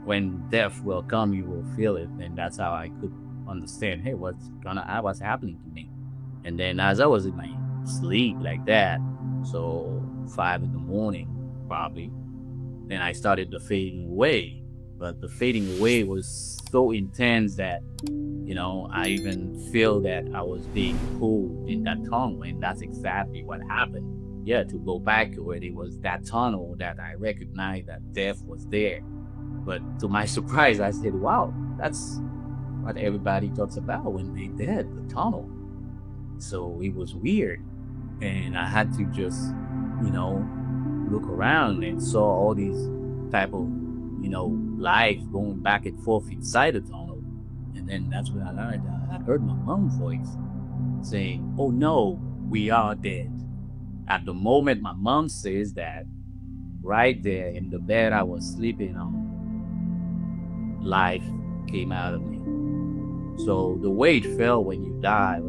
when death will come, you will feel it. And that's how I could understand, hey, what's happening to me? And then as I was in my sleep like that, so 5 in the morning, probably, then I started the fading away. But the fading away was so intense that, I even feel that I was being pulled in that tunnel, and that's exactly what happened. Yeah, to go back to it, it was that tunnel that I recognized that death was there. But to my surprise, I said, wow, that's what everybody talks about when they dead, the tunnel. So it was weird. And I had to just, you know, look around and saw all these type of, life going back and forth inside the tunnel. And then that's when I learned, I heard my mom's voice saying, oh no, we are dead. At the moment my mom says that, right there in the bed I was sleeping on, life came out of me. So the way it felt when you die,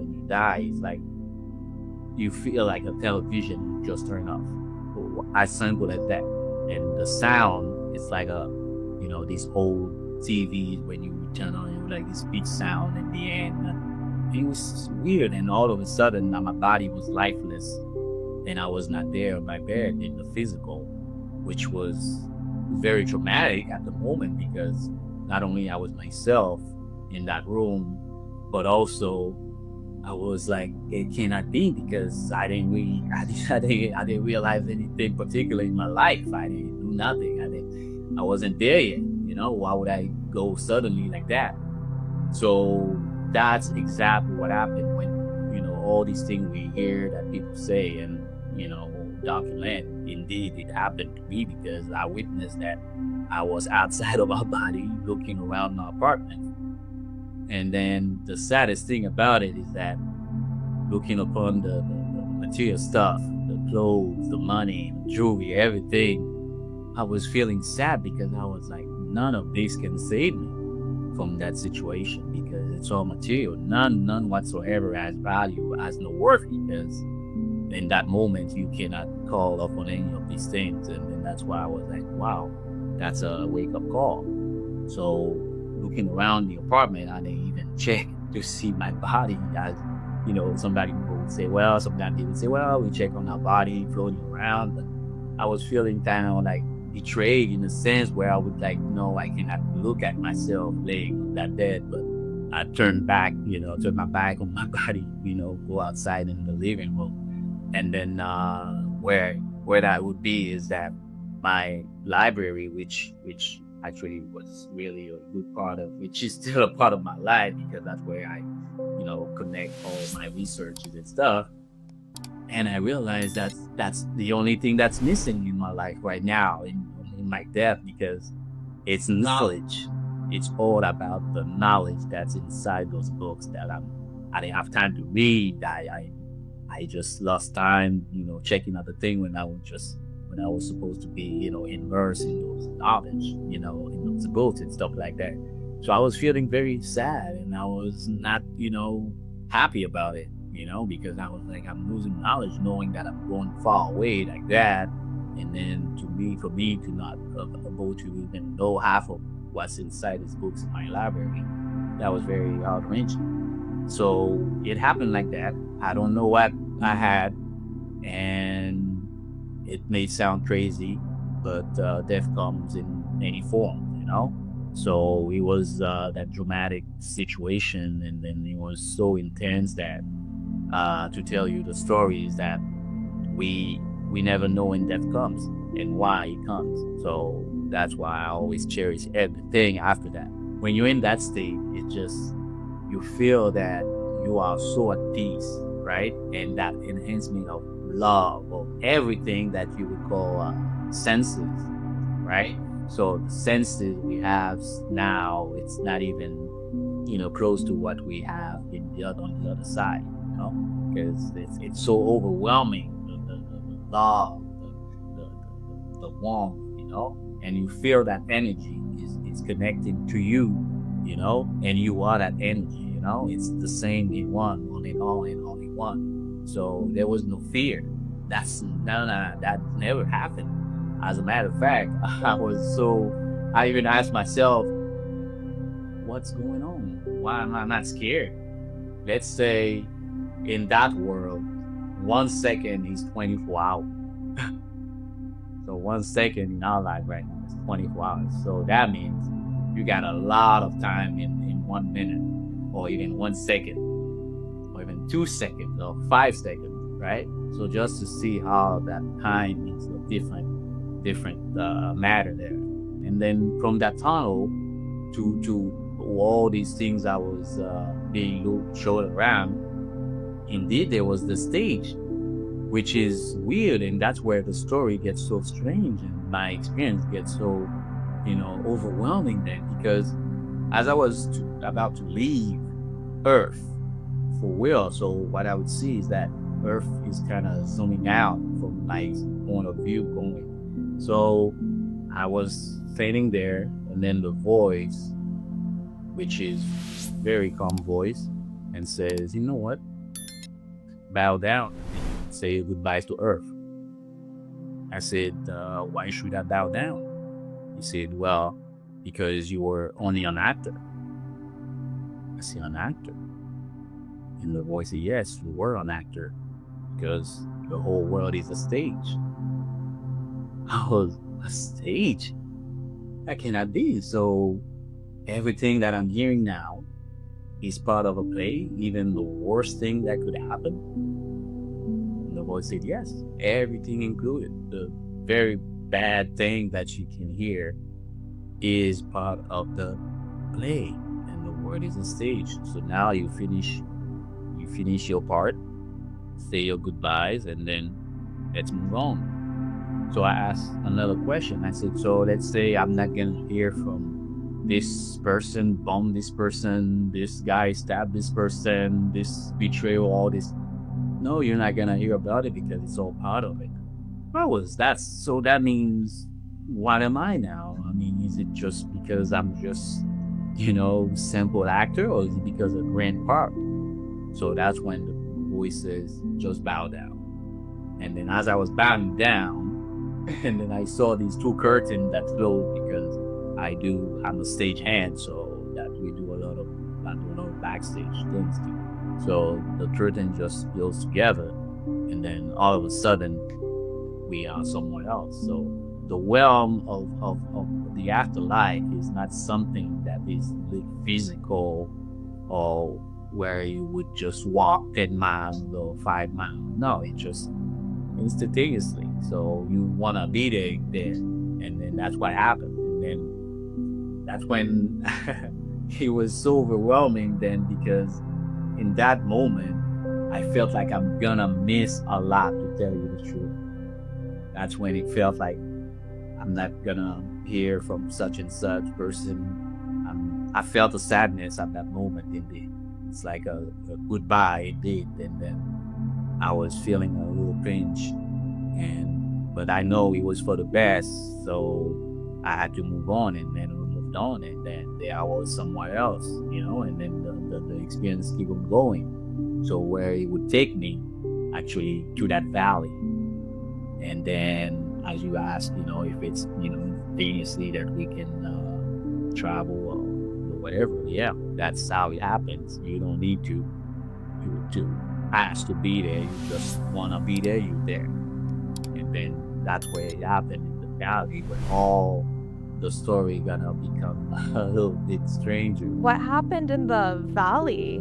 is like you feel like a television just turned off. As simple as that. And the sound is like these old TVs when you turn on it, like this beat sound at the end. It was weird, and all of a sudden my body was lifeless, and I was not there on my bed in the physical, which was very traumatic at the moment because not only I was myself in that room, but also I was like, it cannot be because I didn't really, I didn't realize anything particular in my life. I didn't do nothing. I wasn't there yet. Why would I go suddenly like that? So that's exactly what happened when, all these things we hear that people say and, document. Indeed, it happened to me because I witnessed that I was outside of my body looking around my apartment. And then the saddest thing about it is that looking upon the material stuff, the clothes, the money, the jewelry, everything, I was feeling sad because I was like, none of this can save me from that situation because it's all material. None whatsoever has value, has no worth because in that moment you cannot call upon any of these things. And that's why I was like, wow, that's a wake-up call. So looking around the apartment, I didn't even check to see my body. As somebody would say, well, sometimes they would say, well, we check on our body floating around. But I was feeling kind of like betrayed in a sense where I would like, no, I cannot look at myself laying on that bed. But I turned turn my back on my body, go outside in the living room. And then where that would be is that my library, which actually was really a good part of, which is still a part of my life because that's where I, connect all my researches and stuff. And I realized that's the only thing that's missing in my life right now in my death because it's knowledge. It's all about the knowledge that's inside those books that I didn't have time to read. I just lost time, checking out the thing when I was supposed to be, immersed in those knowledge, in those books and stuff like that. So I was feeling very sad and I was not, happy about it, because I was like, I'm losing knowledge knowing that I'm going far away like that. And then for me to not able to even know half of what's inside these books in my library, that was very heart-wrenching. So it happened like that. I don't know what I had, and it may sound crazy, but death comes in any form. So it was that dramatic situation, and then it was so intense that to tell you the story is that we never know when death comes and why it comes. So that's why I always cherish everything after that. When you're in that state, it just, you feel that you are so at peace, right? And that enhancement of love, of everything that you would call senses, right? So the senses we have now, it's not even, close to what we have on the other side, because it's so overwhelming, the love, the warmth, and you feel that energy is connected to you, and you are that energy, it's the same in one, in all in one. So there was no fear. That never happened. As a matter of fact, I was so I even asked myself, what's going on? Why am I not scared? Let's say in that world, 1 second is 24 hours. So 1 second in our life right now is 24 hours. So that means you got a lot of time in 1 minute, or even 1 second, or even 2 seconds, or 5 seconds, right? So just to see how that time is a different matter there. And then from that tunnel to all these things I was being showed around, indeed there was the stage, which is weird, and that's where the story gets so strange and my experience gets so, overwhelming then, because as I was about to leave Earth for real, so what I would see is that Earth is kind of zooming out from my point of view going. So I was standing there, and then the voice, which is very calm voice, and says, you know what? Bow down and say goodbyes to Earth. I said, why should I bow down? He said, well, because you were only an actor. I said, an actor? And the voice said, yes, you were an actor, because the whole world is a stage. I was, a stage? That cannot be. So everything that I'm hearing now is part of a play, even the worst thing that could happen? And the voice said, yes, everything included. The very bad thing that you can hear is part of the play, and the world is a stage. So now you finish your part, say your goodbyes, and then let's move on. So I asked another question. I said, so let's say I'm not gonna hear from this person bombed this person, this guy stabbed this person, this betrayal, all this. No, you're not gonna hear about it because it's all part of it. What was that? So that means, what am I now? I mean, is it just because I'm just, simple actor, or is it because of grand part? So that's when the voice says, just bow down. And then as I was bowing down, and then I saw these two curtains that flowed, because I'm a stage hand, so that we do a lot of backstage things too. So the curtain just goes together, and then all of a sudden we are somewhere else. So the realm of the afterlife is not something that is physical, or where you would just walk 10 miles or 5 miles. No, it just instantaneously. So you want to be there, and then that's what happened. And then that's when it was so overwhelming then, because in that moment I felt like I'm gonna miss a lot, to tell you the truth. That's when it felt like I'm not gonna hear from such and such person. I felt a sadness at that moment indeed. It's like a goodbye indeed. And then I was feeling a little cringe, but I know it was for the best, so I had to move on, and then we moved on, and then there I was somewhere else, and then the experience keep on going. So where it would take me, actually, to that valley. And then, as you asked, if it's, instantaneously that we can travel or whatever, yeah, that's how it happens. You don't need to ask to be there. You just want to be there, you're there. And then that's where it happened, in the valley, where all the story gonna become a little bit stranger. What happened in the valley?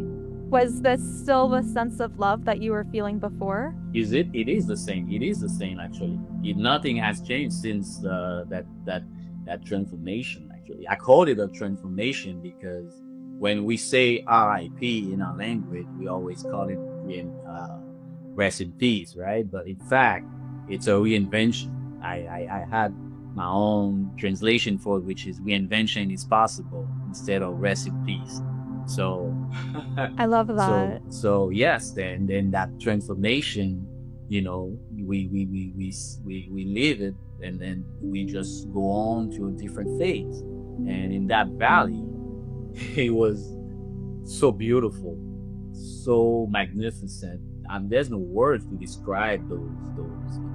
Was this still the sense of love that you were feeling before? Is it? It is the same. It is the same, actually. Nothing has changed since that transformation. Actually, I called it a transformation because when we say R.I.P. in our language, we always call it rest in peace, right? But in fact, it's a reinvention. I had my own translation for it, which is reinvention is possible instead of rest in peace. So I love that. So yes, then that transformation, we live it, and then we just go on to a different phase. And in that valley, it was so beautiful, so magnificent. There's no words to describe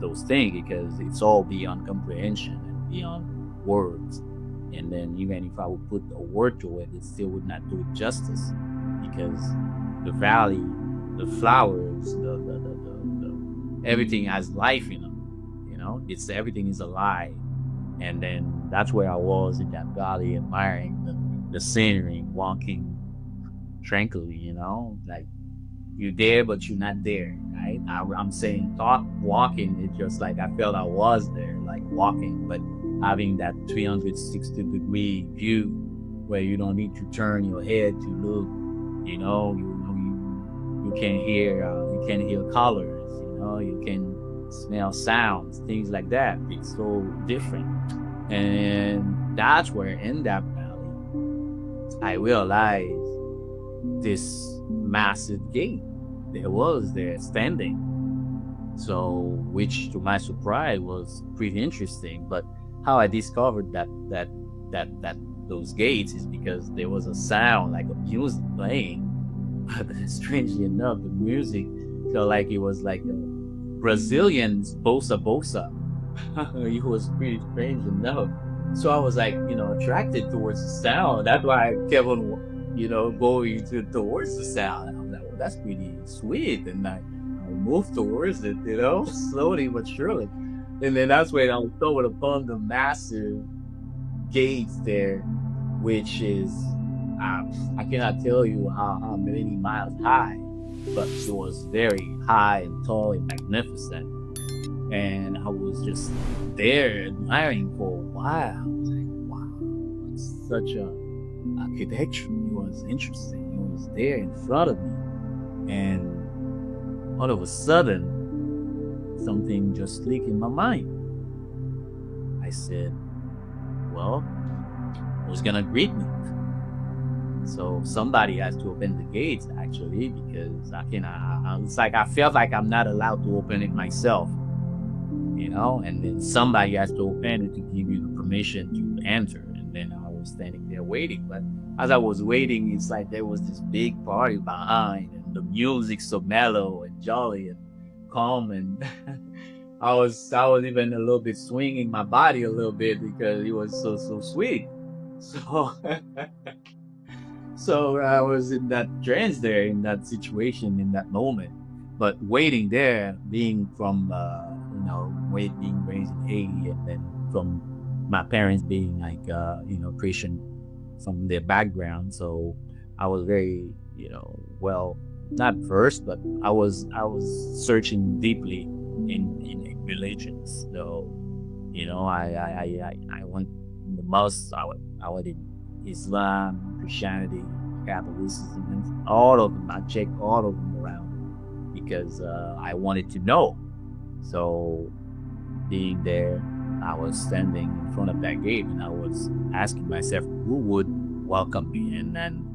those things, because it's all beyond comprehension and beyond words. And then even if I would put a word to it, it still would not do it justice, because the valley, the flowers, the everything has life in them. It's everything is alive. And then that's where I was in that valley, admiring the scenery, walking tranquilly. Like, you're there, but you're not there, right? I'm saying thought walking. It's just like I felt I was there, like walking, but having that 360-degree view where you don't need to turn your head to look. You can hear colors. You can smell sounds, things like that. It's so different, and that's where in that valley I realized this massive gate there was there standing. So, which to my surprise was pretty interesting. But how I discovered that those gates is because there was a sound like a music playing. But strangely enough, the music felt like it was like a Brazilian bossa bossa. It was pretty strange enough. So I was like, attracted towards the sound. That's why I kept on, going towards the sound. And I was like, well, that's pretty sweet. And I moved towards it, slowly but surely. And then that's when I was stumbled upon the massive gates there, which is, I cannot tell you how many miles high, but it was very high and tall and magnificent. And I was just there admiring for a while. I was like, wow, it's such a architecture. It was interesting. It was there in front of me. And all of a sudden, something just clicked in my mind. I said, well, who's gonna greet me? So somebody has to open the gates, actually, because it's like I felt like I'm not allowed to open it myself. And then somebody has to open it to give you the permission to enter. And then I was standing there waiting. But as I was waiting, it's like there was this big party behind, and the music so mellow and jolly and calm, and I was even a little bit swinging my body a little bit because it was so sweet. So so I was in that trance there, in that situation, in that moment. But waiting there, being from being raised in Haiti, and then from my parents being like Christian from their background, so I was very well, not versed, but I was searching deeply in religions. So I went the most I went in Islam, Christianity, Catholicism, and all of them. I checked all of them around because I wanted to know. So being there, I was standing in front of that gate, and I was asking myself who would welcome me. And then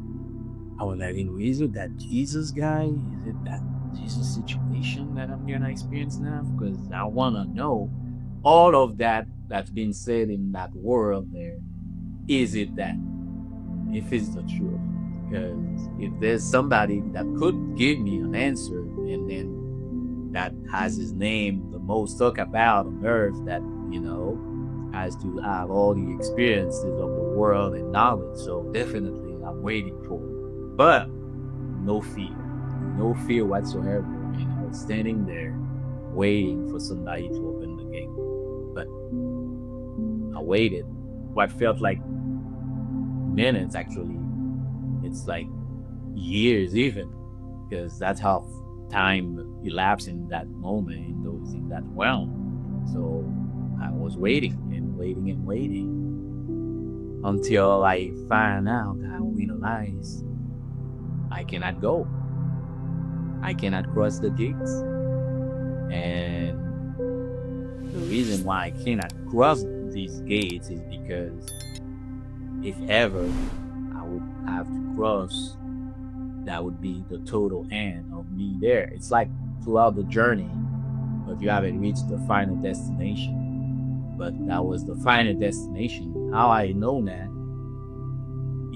I was like, is it that Jesus guy? Is it that Jesus situation that I'm gonna experience now? Because I wanna know all of that's been said in that world there. Is it that? If it's the truth? Because if there's somebody that could give me an answer, and then that has his name the most talked about on earth, that has to have all the experiences of the world and knowledge. So definitely I'm waiting for it. But no fear whatsoever. Standing there waiting for somebody to open the gate. But I waited what felt like minutes, actually. It's like years even, because that's how time elapsed in that moment, in that realm. So I was waiting and waiting and waiting until I find out, I realize I cannot go. I cannot cross the gates. And the reason why I cannot cross these gates is because if ever I would have to cross, that would be the total end of me there. It's like throughout the journey, but you haven't reached the final destination. But that was the final destination. How I know that?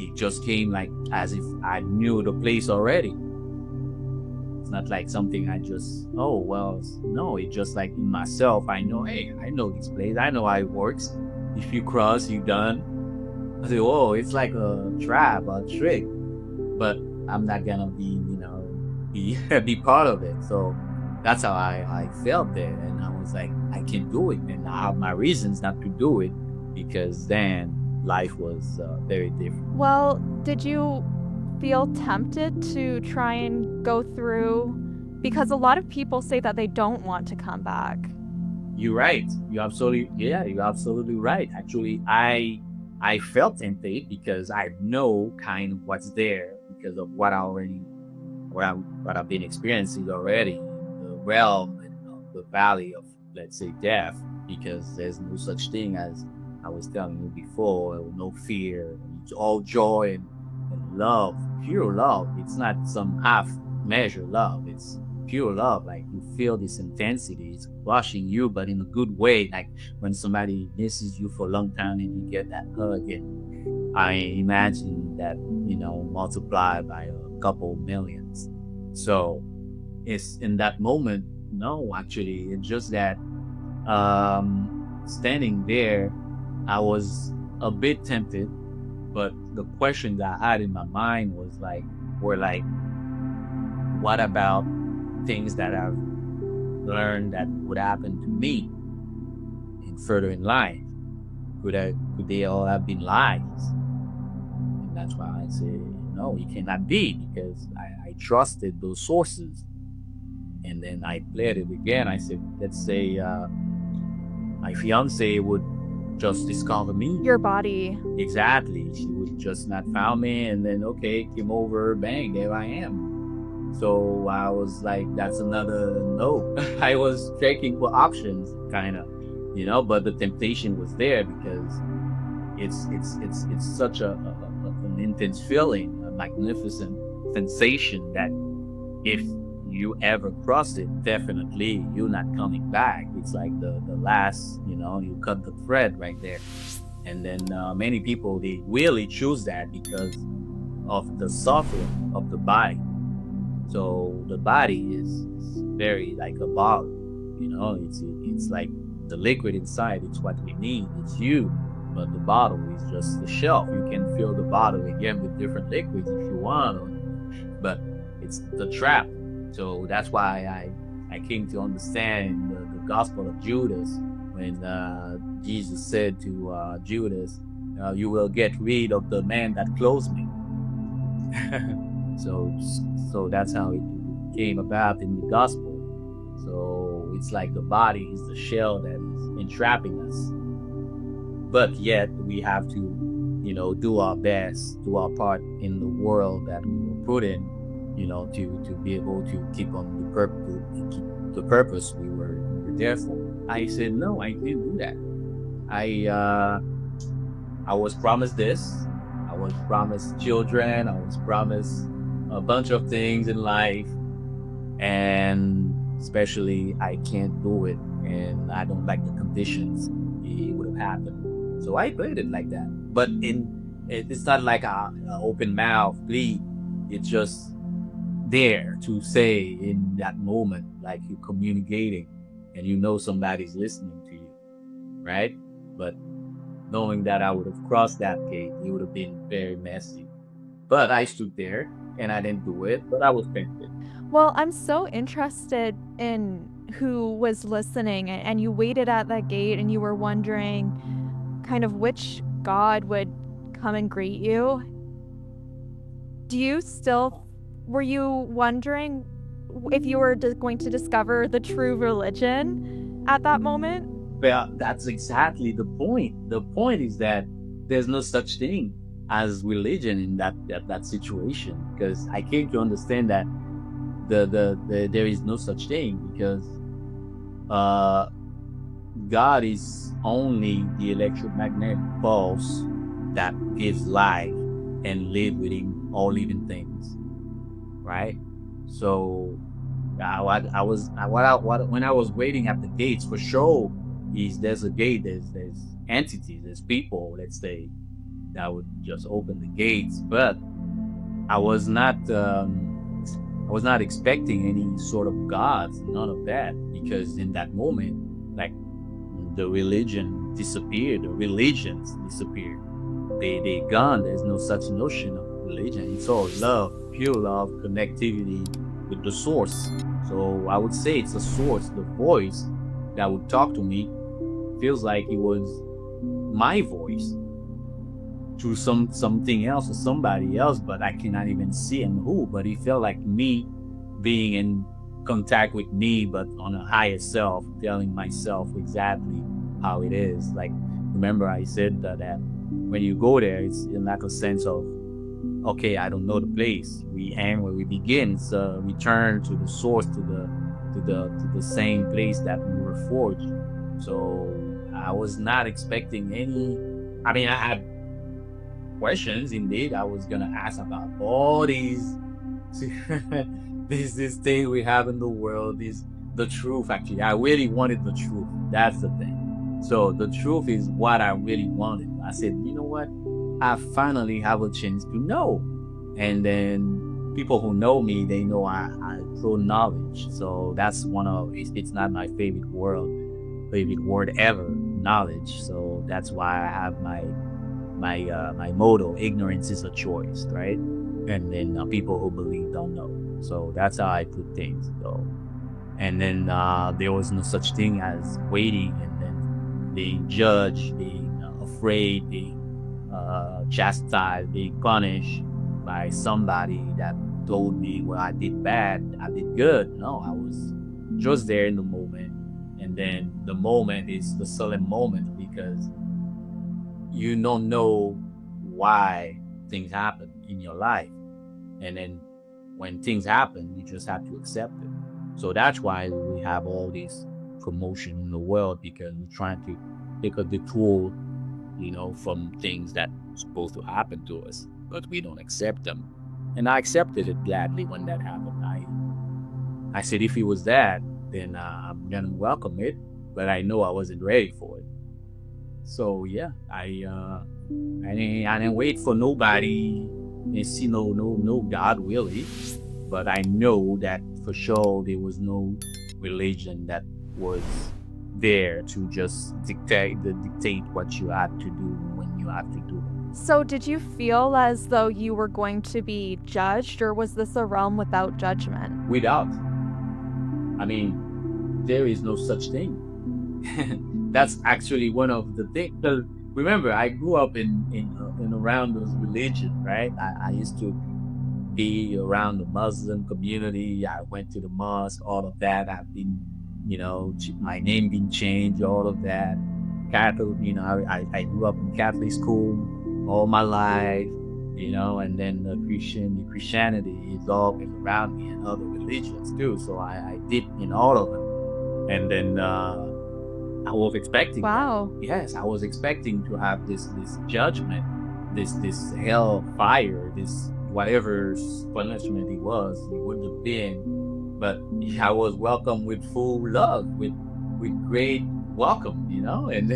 It just came like as if I knew the place already. It's not like something I just, oh, well, no, it's just like in myself. I know, hey, I know this place. I know how it works. If you cross, you're done. I said, "Whoa, it's like a trap, a trick." But I'm not gonna be, be be part of it. So that's how I felt there, and I was like, I can do it, and I have my reasons not to do it because then life was very different. Well, did you feel tempted to try and go through? Because a lot of people say that they don't want to come back. You're right. You're absolutely right. Actually, I felt tempted because I know kind of what's there because of what I've been experiencing already in the realm and the valley of, let's say, death, because there's no such thing as I was telling you before, no fear. It's all joy and love, pure love. It's not some half measure love. It's pure love. Like you feel this intensity. It's crushing you, but in a good way. Like when somebody misses you for a long time and you get that hug, and I imagine that, multiplied by a couple millions. So it's in that moment, no, actually, it's just that standing there, I was a bit tempted, but the question that I had in my mind were like, what about things that I've learned that would happen to me in further in life? Could they all have been lies? And that's why I say, no, it cannot be because I trusted those sources. And then I played it again. I said, let's say my fiance would just discover me. Your body. Exactly. She would just not found me, and then okay, came over, bang, there I am. So I was like, that's another no. I was checking for options, kind of, but the temptation was there because it's such an intense feeling, a magnificent sensation that if you ever cross it, definitely you're not coming back. It's like the last, you cut the thread right there. And then many people, they really choose that because of the suffering of the body. So the body is very like a bottle, it's like the liquid inside. It's what we need. It's you, but the bottle is just the shelf. You can fill the bottle again with different liquids if you want, but it's the trap. So that's why I came to understand the Gospel of Judas when Jesus said to Judas, "You will get rid of the man that clothes me." so so that's how it came about in the Gospel. So it's like the body is the shell that is entrapping us, but yet we have to, do our best, do our part in the world that we were put in, to be able to keep on the purpose we were there for. I said, no, I can't do that. I was promised this. I was promised children. I was promised a bunch of things in life, and especially I can't do it, and I don't like the conditions it would have happened. So I played it like that. But it's not like a open mouth plea. It's just there to say in that moment, like you're communicating and somebody's listening to you, right? But knowing that I would have crossed that gate, it would have been very messy. But I stood there and I didn't do it, but I was tempted. Well, I'm so interested in who was listening, and you waited at that gate and you were wondering kind of which God would come and greet you. Were you wondering if you were going to discover the true religion at that moment? Well, that's exactly the point. The point is that there's no such thing as religion in that situation, because I came to understand that there is no such thing, because God is only the electromagnetic pulse that gives life and live within all living things, right? So when I was waiting at the gates, for sure, there's a gate, there's entities, there's people, let's say, that would just open the gates, but I was not expecting any sort of gods, none of that, because in that moment, like, the religions disappeared. they gone. There's no such notion of religion. It's all love, pure love, connectivity with the source. So I would say it's the source, the voice that would talk to me. Feels like it was my voice through something else or somebody else, but I cannot even see him who. But it felt like me being in contact with me, but on a higher self, telling myself exactly how it is. Like, remember I said that when you go there, it's in like a sense of, okay, I don't know the place. We end where we begin. It's a return to the source, to the same place that we were forged. So I was not expecting any. I mean, I had questions. Indeed, I was gonna ask about all these this thing we have in the world, is the truth. Actually, I really wanted the truth. That's the thing. So the truth is what I really wanted. I said, you know what? I finally have a chance to know. And then people who know me, they know I throw knowledge. So that's one of it's not my favorite word ever, knowledge. So that's why I have my motto: ignorance is a choice, right? And then people who believe don't know. So that's how I put things. So, and then there was no such thing as waiting and then being judged, being afraid, being chastised, being punished by somebody that told me, well, I did bad, I did good. No, I was just there in the moment. And then the moment is the solemn moment, because you don't know why things happen in your life. And then when things happen, you just have to accept it. So that's why we have all this commotion in the world, because we're trying to take a detour, from things that are supposed to happen to us, but we don't accept them. And I accepted it gladly when that happened. I said, if it was that, then I'm gonna welcome it, but I know I wasn't ready for it. So yeah, I didn't wait for nobody and see no God really, but I know that for sure there was no religion that was there to just dictate what you had to do when you have to do it. So, did you feel as though you were going to be judged, or was this a realm without judgment? Without, I mean, there is no such thing. That's actually one of the things. Because remember, I grew up in around those religions, right? I used to be around the Muslim community. I went to the mosque, all of that. I've been, my name been changed, all of that. Catholic, I grew up in Catholic school all my life, and then the Christianity is always around me, and other religions too. So I did in all of them. And then I was expecting Wow. that. Yes, I was expecting to have this judgment, this hell fire, this whatever punishment it would have been. But I was welcomed with full love, with great welcome, and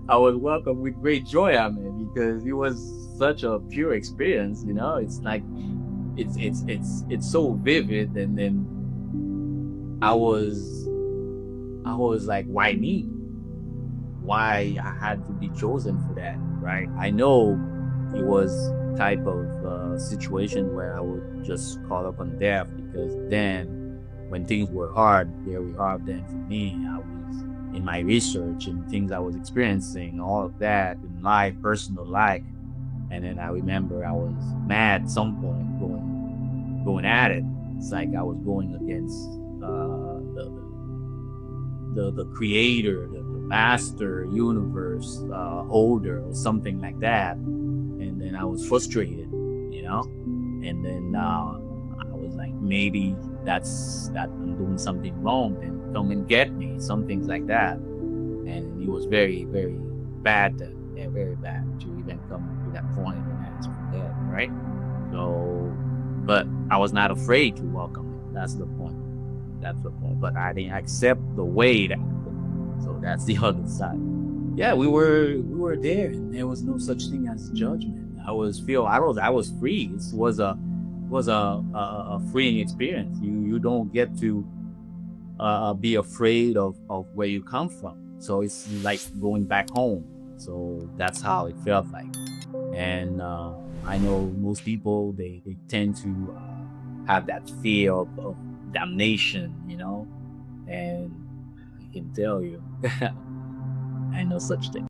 I was welcomed with great joy. I mean, because it was such a pure experience. It's like it's so vivid, and then I was like, why me? Why I had to be chosen for that, right? I know it was type of situation where I would just call upon death, because then when things were hard, very hard then for me, I was in my research and things I was experiencing, all of that in life, personal life. And then I remember I was mad at some point, going at it. It's like I was going against the creator, the master, universe holder, or something like that. And then I was frustrated, and then I was like, maybe that I'm doing something wrong, then come and get me, some things like that. And it was very, very bad, very bad to even come to that point and ask for that, right? So, but I was not afraid to welcome it. That's the point. But I didn't accept the way that happened. So that's the other side. Yeah, we were there, and there was no such thing as judgment. I was free. It was a freeing experience. You don't get to be afraid of where you come from. So it's like going back home. So that's how it felt like. And I know most people they tend to have that fear of damnation, and I can tell you, I know such thing.